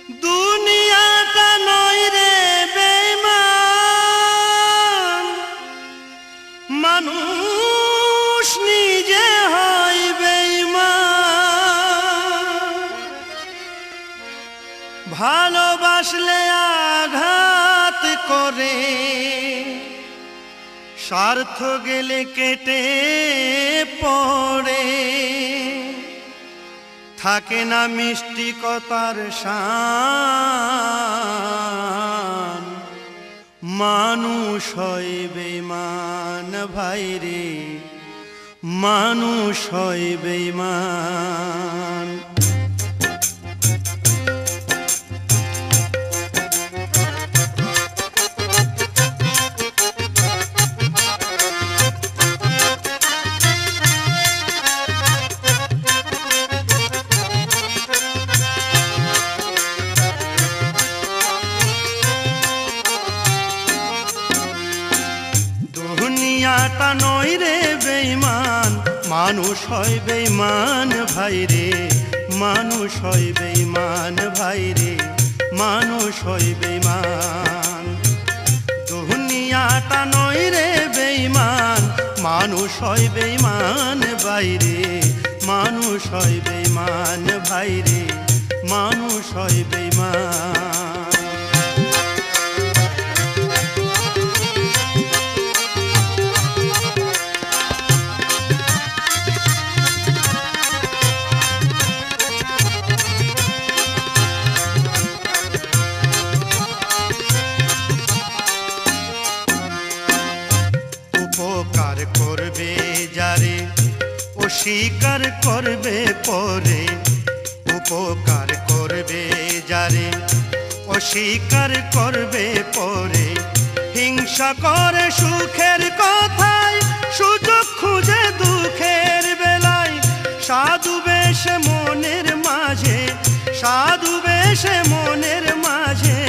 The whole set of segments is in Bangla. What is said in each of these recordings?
দুনিয়াটা নয় রে বেঈমান, মানুষ নিজে হয় বেঈমান। ভালোবাসলে আঘাত করে, স্বার্থ গেলে কেটে পড়ে। থাকে না মিষ্টি কথার শান, মানুষ হয় বেঈমান ভাইরে, মানুষ হয় বেঈমান। দুনিয়াটা নয় রে বেঈমান, মানুষ হয় বেঈমান ভাইরে, মানুষ হয় বেঈমান ভাইরে, মানুষ হয় বেঈমান। দুনিয়াটা নয় রে বেঈমান, মানুষ হয় বেঈমান ভাইরে, মানুষ হয় বেঈমান ভাইরে, মানুষ হয় বেঈমান। উপকার করবে যারে, অস্বীকার করবে পরে। উপকার করবে যারে, অস্বীকার করবে পরে। হিংসা করে সুখের কথায়, সুযোগ খুঁজে দুঃখের বেলায়। সাধু বেশে মনের মাঝে, সাধু বেশে মনের মাঝে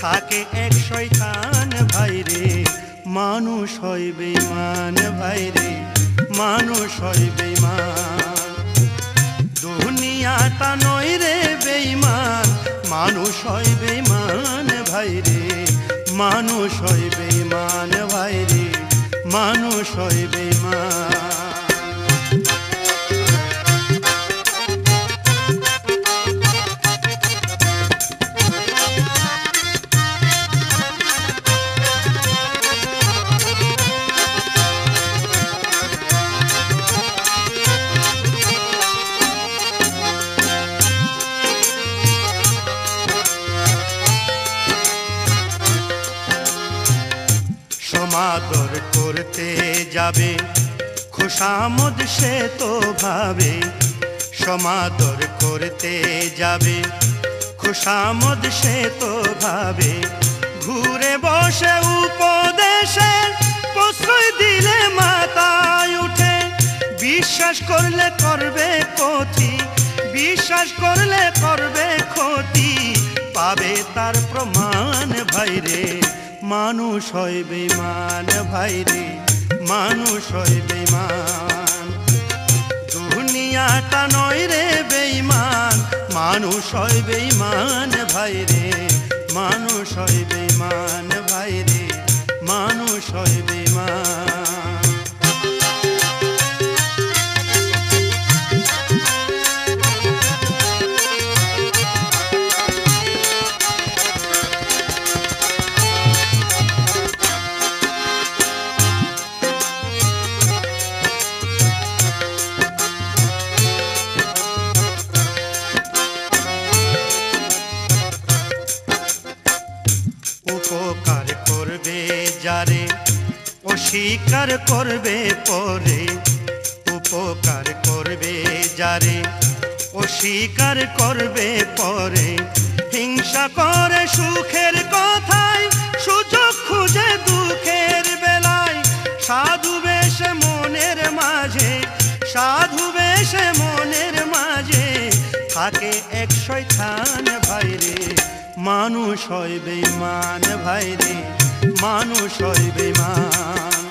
থাকে এক শয়তান ভাইরে, মানুষ হয় বেঈমান ভাইরে, মানুষ হয় বেঈমান। দুনিয়াটা নয় রে বেঈমান, মানুষ হয় বেঈমান ভাইরে, মানুষ হয় বেঈমান ভাইরে, মানুষ হয় বেঈমান। সমাদর করতে যাবে খুশামদ সে তো ভাবে, সমাদর করতে যাবে খুশামদ সে তো ভাবে। ঘুরে বসে উপদেশে প্রশ্রয় দিলে মাথায় উঠে। বিশ্বাস করলে করবে ক্ষতি, বিশ্বাস করলে করবে ক্ষতি। পাবে তার প্রমাণ ভাইরে, মানুষ হয় বেঈমান ভাইরে, মানুষ হয় বেঈমান। দুনিয়াটা নয় রে বেঈমান, মানুষ হয় বেঈমান ভাইরে, মানুষ হয় বেঈমান ভাইরে, মানুষ হয় বেঈমান। উপকার করবে যারে, অস্বীকার করবে পরে। উপকার করবে যারে, অস্বীকার করবে পরে। হিংসা করে সুখের কথায়, সুযোগ খুঁজে দুঃখের বেলায়। সাধু বেশে মনের মাঝে, সাধু বেশে মনের মাঝে থাকে এক শয়তান ভাইরে, মানুষ হয় বেঈমান ভাইরে, মানুষ হয় বেঈমান।